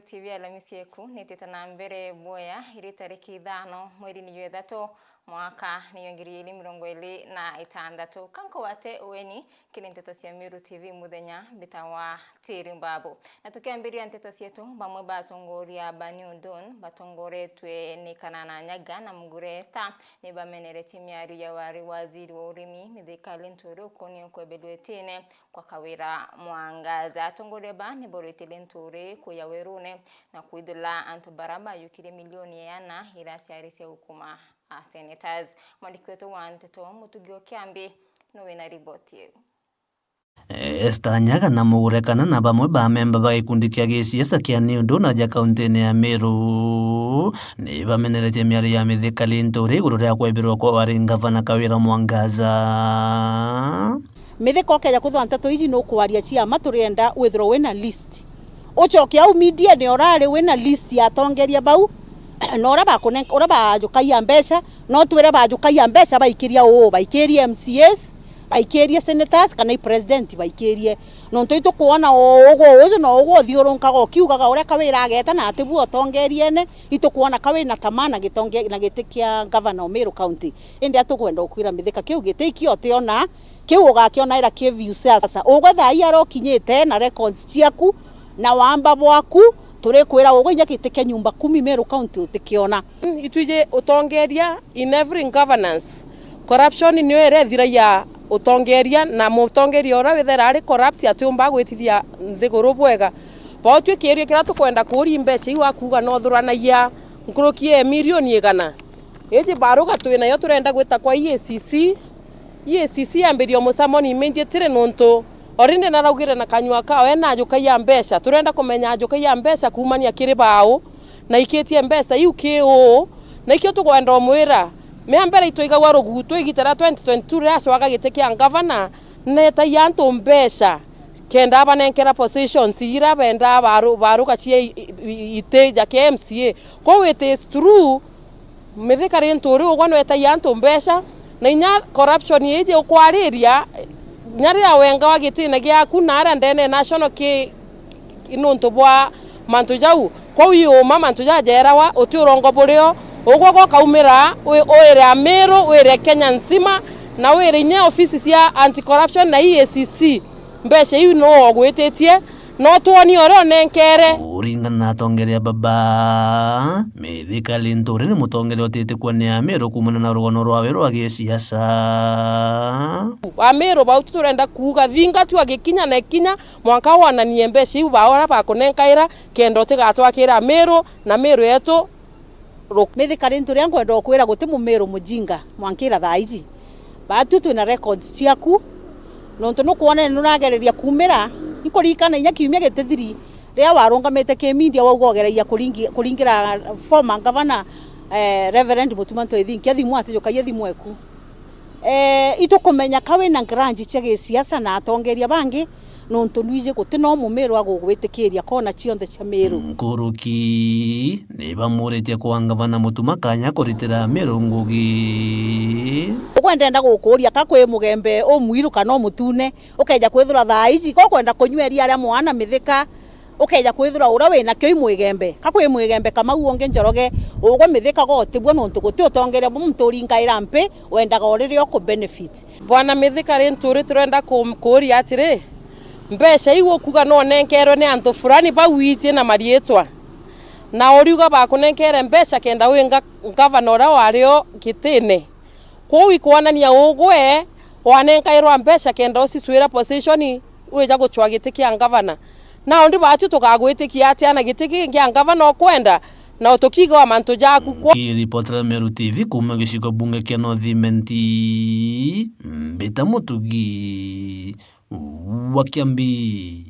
TV Alhamisi yeku nititana mbere boya iri tariki 5 mweri ni 3 mwaka ni 2026 kanko wate uweni kile nteto cia Miru TV muthenya bitawa tirimbabu na tukiambiria nteto cietu bamwe batongoria Baniundon batongoretwe ni Kanana Nyaga na Mugure Star ni bamenereti miari ya waziri wa urimi Mithika Linturi ukoni kwebelwetine kwa kawira Mwangaza atongoria ba ni Borete Linturi kuyawerune na kuidula antubaraba yukire milioni yana irasiarisia hukuma senators mwandikwetu wa nteto Mutugio Kiambi no wina riboti yetu. Esther Nyaga na Mugure kana na bamwe ba memba ba gikundi kia giciesa kia Niundu na ja kaunti ya Meru ni bamenerete miari ya Mithika Linturi iguru ria kwebirwo kwa wari ngavana Kawira Mwangaza. Mithika okeja kuthwa nteto ici no kwaria cia maturienda withro wina list ucokia au media ni orare wina list ya tongeria bau no ora bajukaia mbeca no twire bajukaia mbeca baikiria baikirie MCAs baikirie senators kana president baikirie no ntoito kuona uzo no ugo thiurunkaga ukiugaga uria Kawira ageta na atibu otongeriene itukuona Kawira tamana gitonge na gitikia governor Meru County indi atukwenda ukwira Mithika kiu gitikio tiona kiu ugakiona ira view sasa ugwetha iaro kinyite na records ciaku na wamba bwaku turikwira ugonya gitike nyumba 10 Meru County utikiona ituje utongeria in every governance corruption ni erethira ya utongeria na mutongeria ora wethera ari corrupt atumba gwitithia nthiguru bwega bautwe kirio kira tukwenda kuri mbeca iwa kuga no thuranagia nkurukie milioni igana iji baruga twina yo turenda gwita kwa EACC ambirio musamoni imenje tire nonto orinde naraugire na kanywa kao ena ajukaia mbeca turenda kumenya ajukaia mbeca kumania kiri bao na ikitie mbeca iu kio na ikio tukwenda mwira meambere itoigagwa rugutu igitara 2022 raswaga gitekia governor neta yanto mbeca kenda abanenkera positions ira benda baru kachie iteja ke MCA ko it is true Mithika Linturi ugwa neta yanto mbeca na inya corruption yeje ukwariria nyari awenga wagitina gyaku nara ndene national ki inonto bwa mantu jau ko uyo mantu jajera wa utiurongo burio ugwa kaumira wire Meru wire Kenya nzima na wire ine ofisi cia anti corruption na EACC mbeca iu no ogwitetie no tuoni oro nenkere uringana na tongeria baba Mithika Linturi ni mutongeria otete kwa ni Meru kumana na rugono rwawe rwa giciasa wa Meru bautu turenda kuga thinga tu agikinya na ikinya mwanka wana ni mbeca iu baora bakunenkaira kendo tigatwakira Meru na Meru yetu Mithika Linturi angwenda kwira guti Mumeru mujinga mwankira thaizi batu twina records ciaku nonto no kuona no nagereria kumira ikurikana inya kiumia gitithiri ria warungamite ke media waugogereria kuringira former governor Reverend Mutumanto Ethinki athimu atijukaia thimu eku itukumenya Kawira grant cia giciasa na atongeria bangi nonto nuije guti no Mumeru agugwitikiria kona cionthe cia Meru nkuruki ni bamuritie kwa ngavana Mutuma kanya kuritira Meru ngugi ukwenda gukuria kakwe mugembe omwiru kana mutune ukeja kwithura thaici ko kwenda kunyweria aria mwana Mithika ukeja kwithura ura wina kyo imwigembe kakwe imwigembe kama uonge njoroge ugwa Mithika gotibwo nonto guti utongeria mumturi ngaira mpe wendaga oririo ku benefit bwana Mithika Linturi turenda kumkuria atire mbeca iwo kuga no nenkero ne anto fulani bawitie na marietwa na oriuga bakunenkere mbeca kenda wenga governor wario kitine ko ikwanania ugwe wanenkairwa mbeca kenda usiswira position weja guchwa gitikia governor na ndi batu tukagwitikia atia na gitikia ngia governor kwenda na utokiga wa manto jaku kwa reporter Meru TV kuma gishiko bunge kia Northimenti Mbita Mutugi wa Kiambi.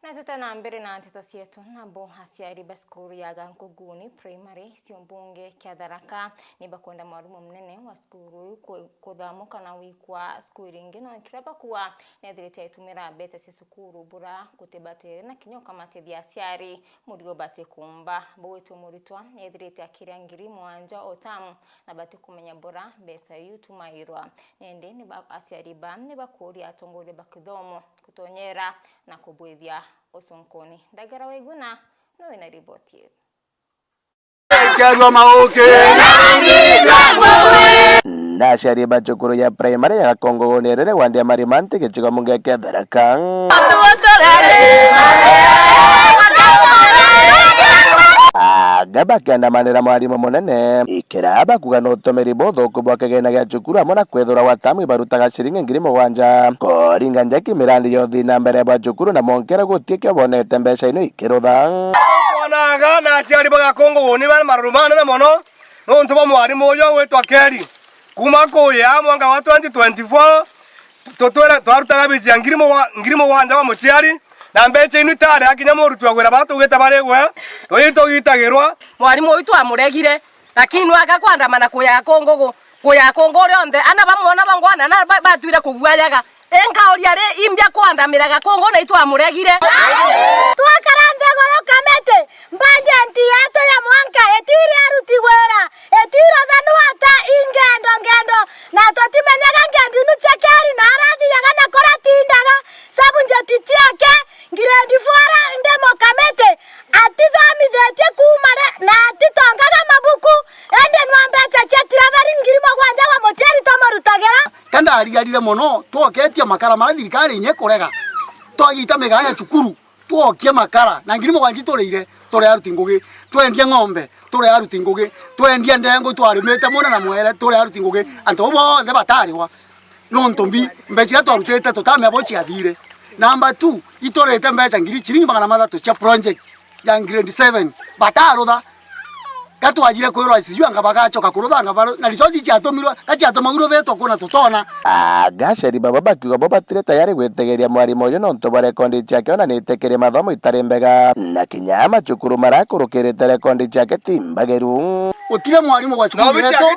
Nazitana mbere na nteto cietu nabo aciari baskuru ya Gankuguni primary siombunge kia Tharaka ni bakwenda mwarumu mnene wa skuru kuthamuka na wikwa skuru ingino kiraba kuwa nethirite itumira bete cia sukuru bura kutebatere na kinyoka matethi aciari murio bate kumba bwetu muritwa nethirite akiria ngiri mwanja otamu na bate kumenya bura besa yutumairwa nende ni aciari ba ni bakuria atongore bakithomo kutonyera na kubwithia usunkuni. Ndagara Waiguna no ina ripoti yetu. Nashari bachukuru ya primary ya Kongo nerere wandia marimante kichiga munga kia Tharaka. Agaba kiandamanira mwarimu munene ikiraba kugana utomeri botho kubwa kigena gia cukuru hamwe na kwethura watamu ibarutaga ciringi 7,000 koringa njaki mirandi yothi na mbere ya cukuru na monkera gutie kibonete mbeca ino ikirutha onaga na aciari ba Kongo ni bari marumana na mono no ntuba mwarimu uyo wetwa Keri kuma kuya mwaka wa 2024 totwera twarutaga bici ya 7,000 wa muciari na mbeca ino itare akinya murutu agwira batugite baregwe twitogitagirwa mwarimu uyu twamuregire lakini waka kwandamana kuya Kongo rionthe ana bamwona bangwana na batwire kuguayaga enkaoria ri imbia kwandamiraga Kongo na itwamuregire twakarante goro kamete mbanje ntiato ya mwanka etiri aruti gwera etiro thanu ata ingendo na totimenyaga ngendu nu chekeri na arathi yaga na koratindaga sabunje tichiake ngirendi fora ndemo kamete atithomithetie kumare na atitongaga mabuku ende nwambete chetira bari 7,000 wa mocheri tomarutagera kanda ariarire mono twoketie makara mara thirikari nye kurega twagita megaya cukuru twokie makara na 7,000 tureire tore aruti ngugi twendie ng'ombe tore aruti ngugi twendie ndengo twarimete mona na mwere tore aruti ngugi anto bothe batariwa no ntombi mbechira twarutete tutamya bochi athire. Number 2 itorete mbeca ngiri chiringi 300 cia project ya grade 7 batarutha gatwajire kwirwa isiyo anga bagachoka kurutha anga na risodi cyatomirwa gacyatomaguiro theto kuna tutona gaceri baba bakiuga bo batire tayari gwetegeria mwarimu uyu no ntobare kondi ciake ona nitekere mathomo itari mbega na kinyama cukuru marakurukirite rekondi ciake timbageru utire mwarimu wa cukuru yeto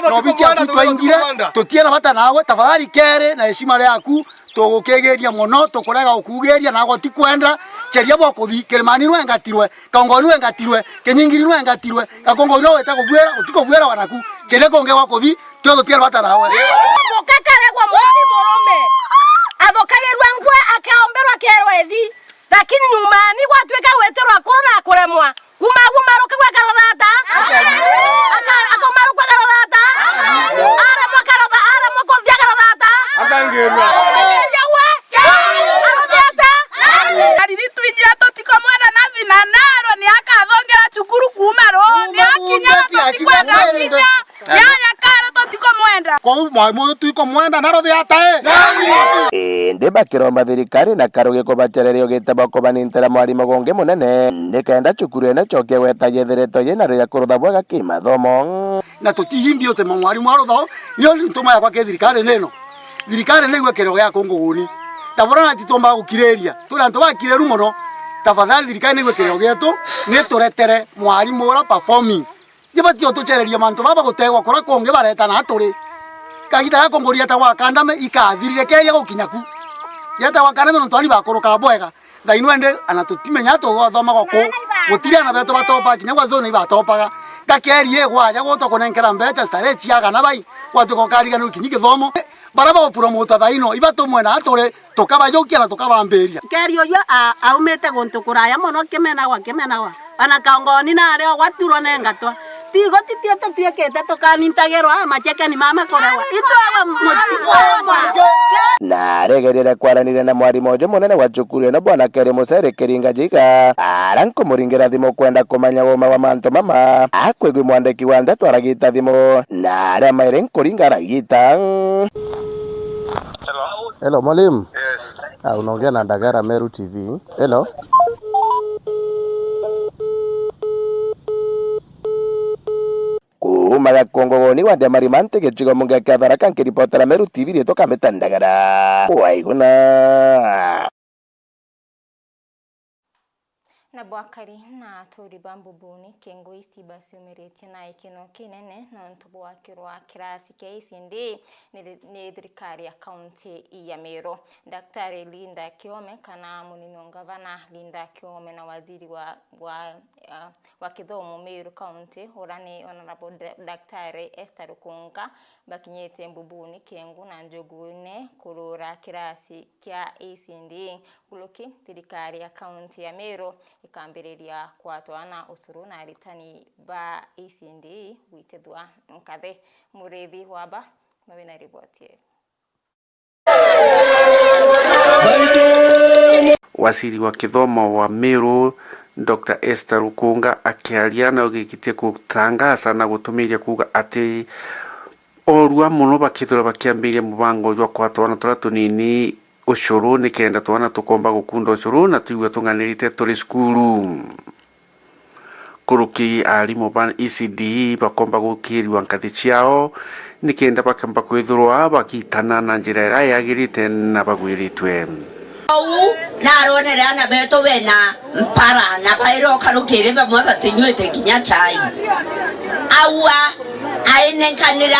no bici twaingire tutiera bata nawe tafadhali kere na heshima yaku tugukegeria muno tukurega ukugeria nago tikwenda cheria bokuthi Kirimani nwengatirwe Kongo nwengatirwe Kinyingiri nwengatirwe Kakongo no weta kubwera utikobwera wanaku cheria konge wakuthi tyo tutiera bata nawe mukakaregwa muti murume athokagerwa ngwe akaomberwa kerwethi lakini nyumani gwatweka weterwa kona kuremwa kumagumaru kwa karothata akomaru kwa karothata ara makarotha ara makothia karothata akangerwa Kariri tuinjira totiko mwana na vinanaro ni akathongera cukuru kumaro ni akinya totiko akinya ya karo totiko mwenda kwa mwalimu tuiko mwenda naro thiata indi bakiromba thirikari na karugi kubachererio gitabo kubanintera mwarimu gonge munene nikenda cukuru ene choke wetagie thireto yena ria kurutha bwega kimathomo na tutihimbio te mwarimu arutha nio ntuma yakwa ke thirikari neno thirikari nigwe kero ya Kongo guni taborana titomba gukireria turi antu bakireru muno tafadhali thirikari nigwe kero geto ni turetere mwarimu ora performing gibatio tuchereria mantu baba gutegwa kora konge bareta na turi kagita ya kongoria ta wakandame ikathirire keria gukinyaku yata wakandame no twari bakuruka bwega thainwende anatutimenya tugothoma goko gutire na beto batopa kinyagwa zone ibatopaga gakerie gwaja goto konenkera mbecha stare chiaga na bai watuko kariga no kinyike thomo baraba opromote thaino ibatumwe na atore tukabajokia na tukabamberia kerio yo aumete gontu kuraya mono kemena wa ana kaongoni na areo waturo nengatwa tigo titiete tuekete tukanintagerwa macheke ni mama korewa itwa na regerere kwaranire na mwarimu uyu munene wa cukuru ino bwana Keri Musere Kiringa Jiga aranko muringira thimu kwenda kumanya woma wa mantu mama akwigwi mwandiki wa ndeto aragita thimu na aria maire nkuringa aragita. Hello mwalimu. Yes. Unaongea na Ndagara Meru TV. Hello. Kumaga Kongo goni wa Marimante gichigo munga kia Tharaka nkiripotera Meru TV rieto kameta Ndagara Waiguna. Na bwakari na tori bambubuni kengo isti basi umereti na ikino kinene na ntubu wakirwa kirasi kia ICD ni thirikari ya kaunti ya Meru. Daktari Linda Kiome kana munino gavana Linda Kiome na waziri wa kithomo Meru County Horani Honorable Daktari Esther Rukunga bakinyete mbubuni kengo na njogune kurura kirasi kia ICD kuloki thirikari ya kaunti ya Meru ikambiriria kwatwana usuru na ritani ba ICD witethwa nkathe murethi waba mawina riboti. Waziri wa kithomo wa Meru Dr. Esther Rukunga akiaria na ugikitie kutangaza na gutumiria kuga ati orua muno bakithura bakiambiria mubango jwa kwatwana turatunini ushuru ni kenda twana tukomba gukunda ushuru na tuigwe tunganirite turi skulu kuruki arimu ban ICD bakomba gukiriwa nkathi ciao ni kenda bakamba kwithurwa bakitana na njira yagirite na bagwiritwe na aronere ana beto wena mpara na bairo karukire bamwe batinywete kinya chai awa ainenkanira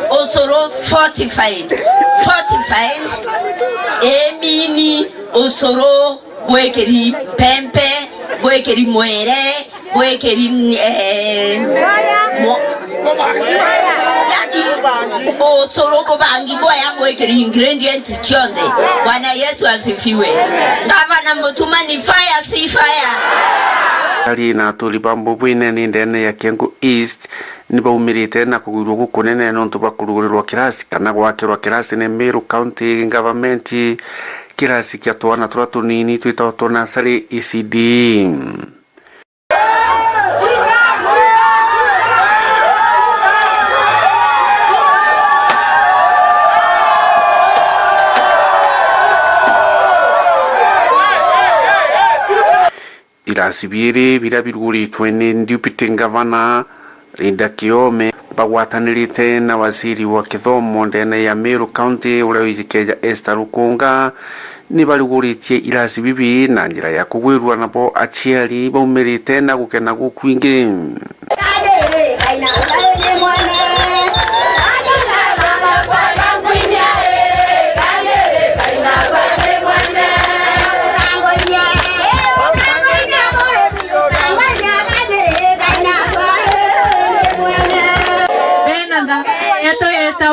osoro fortified emini osoro bwekeri pempe bwekeri mwere bwekeri osoro kubangi boya bwekeri ingredients chonde. Bwana Yesu asifiwe. Gavana Mutuma ni fire si fire. Ali na tulibambo bwine ni ndene ya Kengo East ni baumirite na kugurwa gukunene nontu bakurugurirwa kirasi kana gwakirwa kirasi ne Meru County Government kirasi kya twana turatunini twitwa nursery ICD. Irasi biri birabirguritwe ni Deputy Governor Linda Kiome bagwatanirite na waziri wa kithomo ndene ya Meru County urawizikeja Esther Rukunga ni bariguritie irasi bibi na njira ya kugwirwa nabo achiari baumirite na gukena gukwingi.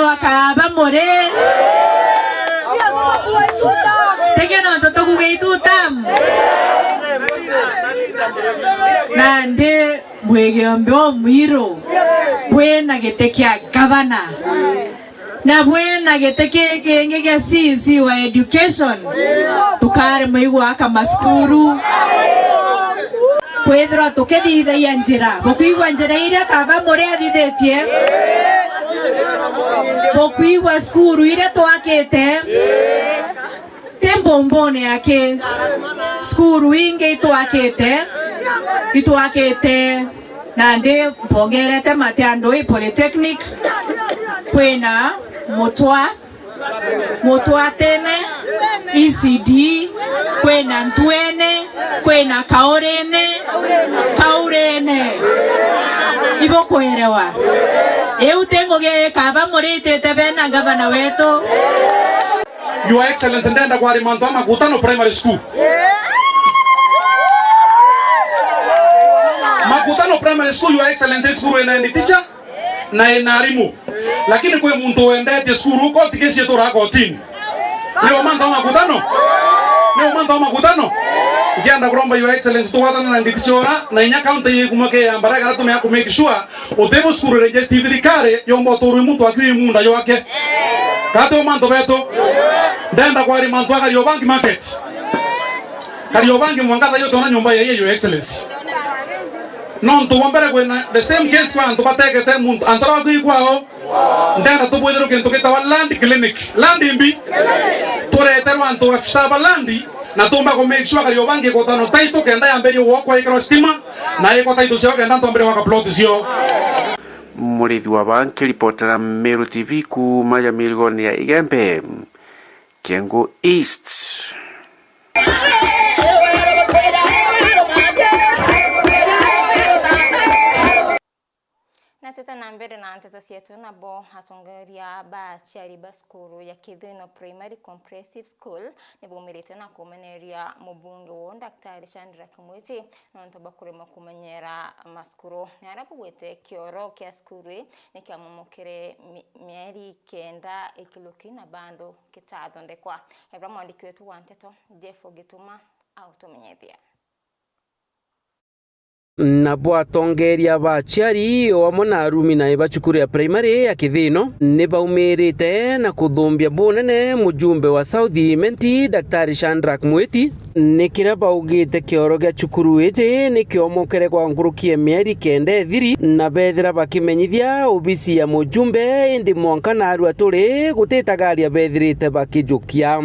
Wakaba more tegeno toto kugeitutam nande mwegembo mwiro bwena getekia gavana na bwena geteke kenge sisi wa education tukare mwiwa kama skuru Pedro tokedida yanjira bokuigwa njira ira kaba more adidetie bokuigwa skuru ira toakete tembombone yake skuru inge itoakete nande mpongerete mateando polytechnic kwena motwa tene ICD kwena ntwene kwena kaurene ibo kuelewa tengo ge kaba morite tebena gavana wetu Your Excellency ndenda kwa Rimanto Makutano Primary School. Makutano Primary School, Your Excellency, school ina teacher na inarimu. Lakini kwe muntu wendete school huko tikesi yetu rako tini. Leo manta makutano. Kianda kuromba Your Excellency tuwatana na nditichora na inya county yekumake ya mbaraka ratu meya kumake sure otebo school register thirikari yombo toru muntu akwi munda yoake. Kato manto beto. Ndenda kwa Rimanto Kariobangi market. Kariobangi mwangata yote ona nyumba ya Your Excellency. Non tu wambere kwena the same case kwa antu bateke te muntu antara kwa kwao. Ndenda tu bwedero kento ketawa land clinic. Land imbi. Tore terwa antu afisaba landi na tumba ko make sure Kariobangi ko tano taito kenda ya mbere wo kwa ikro stima na iko taito sio kenda ndo mbere waka plot sio. Murithi wa banki reportera Meru TV ku maya milgoni ya Igembe Kengo East. Na teta na mbere na nteto cietu na bo hasongeria ba chiari ba skuru ya Kithino Primary Comprehensive School ni bumirite na kumeneria mubunge wo Daktari Shadrack Mwiti nonto bakurema kumenyera maskuru ni arabu gwete kioro kya skuru ni kya mumukire mieri kenda ikiluki na bando kitathondekwa ebra mwandiki wetu wa nteto Jeffo Gituma automenyethia na bwatongeria bachiari o na arumi na bachukuru ya primary ya Kithino ni baumirite na kuthumbia bunene mujumbe wa South Imenti Daktari Shadrack Mwiti ni kira baugite kioro gya chukuru ije ni kiomokere kwa ngurukie mieri kenda ethiri na bethira bakimenyithia obisi ya mujumbe indi mwanka na aru aturi gutitagaria bethirite bakijukia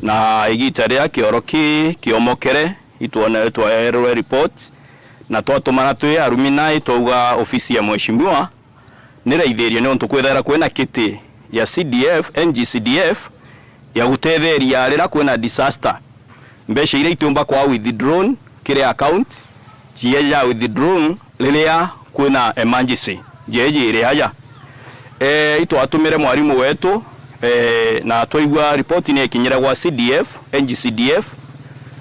na igita ria kioro kiomokere ituona etwa report na twatumana twi arumina itauga ofisi ya mheshimiwa niraithirie ni ontu kwethera kwena kiti ya CDF NGCDF ya gutetheria rira kwena disaster mbeca ire itumba kwa withdrawn kire account jie ya withdrawn lilia kwena emergency jeje ire haya itwatumire mwarimu wetu na twaigua report ni ikinyira kwa CDF NGCDF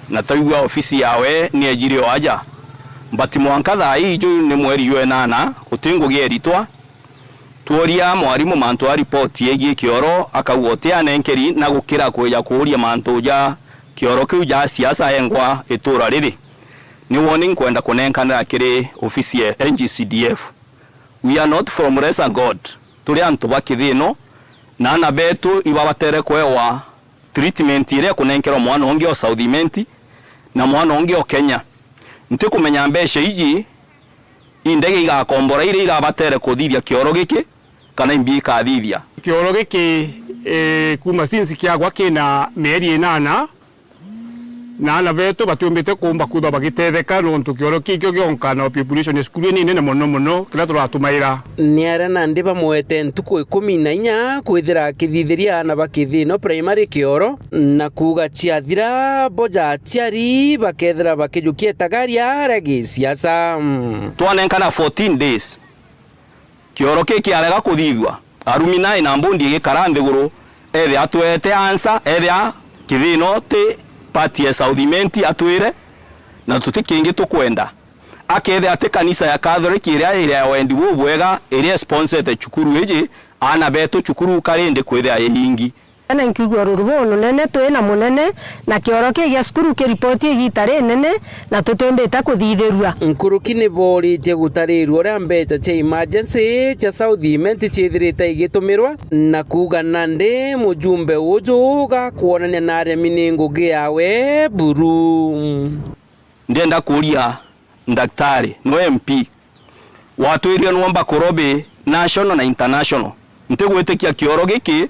na twaigua ofisi yawe ni ejirio aja Mbati mwanka thai jo ni mweri yue nana utingo geritwa tuoria mwarimu mantu a report yegi kioro akauotea nenkeri na gukira kuya kuria mantu ja kioro kiu ja siasa engwa itura riri ni warning kwenda kunenkana kiri ofisi ya NGCDF. We are not from Resa God turi antu bakithino na na betu ibabatere kwewa treatment ire kunenkero mwana onge o South Imenti na mwana onge o Kenya nti kumenya mbeca iji indege igakombora ire irabatere kuthithia kioro giki kana imbi kathithia kioro giki kuma sinsi kiagwa kina mieri 8 na beto batumbite kumba kuba bagitetheka nontu kioro kikyo gionkana population skulu ni nene mono kila turatumaira ni ara na ndi bamwete ntuku 14 kwithira kithithiria na bakithino primary kioro na kuga chiathira boja chiari bakethira bakijukie tagaria regi siasa twanenkana 14 days kioro kiki arega kuthithwa arumina ina mbundi gikarande guru ethe atwete ansa ethe kithino te party ya South Imenti atwire na tutikingi tukwenda akethe ate kanisa ya Catholic iria wendi bubwega iria sponsored chukuru eje ana beto chukuru karende kwethia yehingi ana nkigwa rurubono nene twena munene na kioro kia skuru ke report igitare nene na tutombeta kuthitherua nkuruki ni borite gutarirwo ria mbeca cha emergency cha South Imenti chithirite igitumirwa na kuga nande mujumbe uju ga kuonania na aremi ni ngugi yawe buru ndenda kuria daktari no MP watu iria nomba kurobe national na international ntegwetekia kioro giki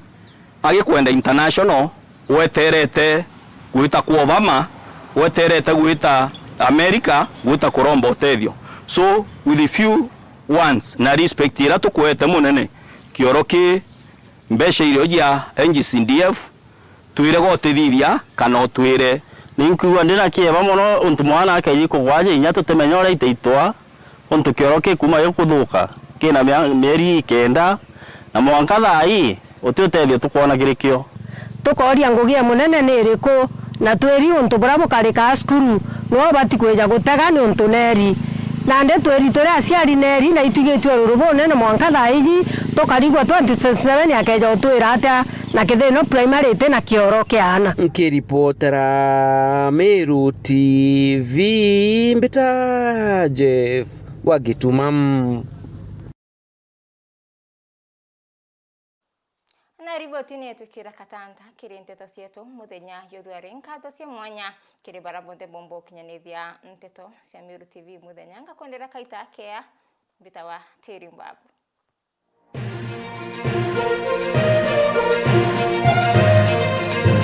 agikwenda international weterete gwita ku Obama weterete gwita America gwita kuromba utethio so with a few ones na respect ira tukwete munene kioro ki mbeca irio ya NGCDF tuire gotithithia kana twire ninkuwa ndina kieba muno untu mwana akayi kugwaje inya tutemenyora iteitwa untu kioro ki kuma yokuthuka kina mieri kenda na mwanka thai ututethio tukwona girikio tukoria ngugia munene ni iriku na tweri untu bravo karika skuru no bati kweja gutega ni untu neri na nde tweri tore aciari neri na itugitwe rurubone na mwanka thaiji tukarigwa 27 akeja utwira atia na Kithino primary te na kioro kiana nkiripotera Meru TV mbita Jeff Wagitumam na riboti ni yetu kira katanta kiri nteto cietu muthenya yoruari nkatho cia mwanya kiri barabonde bombo kinyanithia nteto cia Meru TV muthenya ngakondera kaita kea bitawa Tiri Mbabu.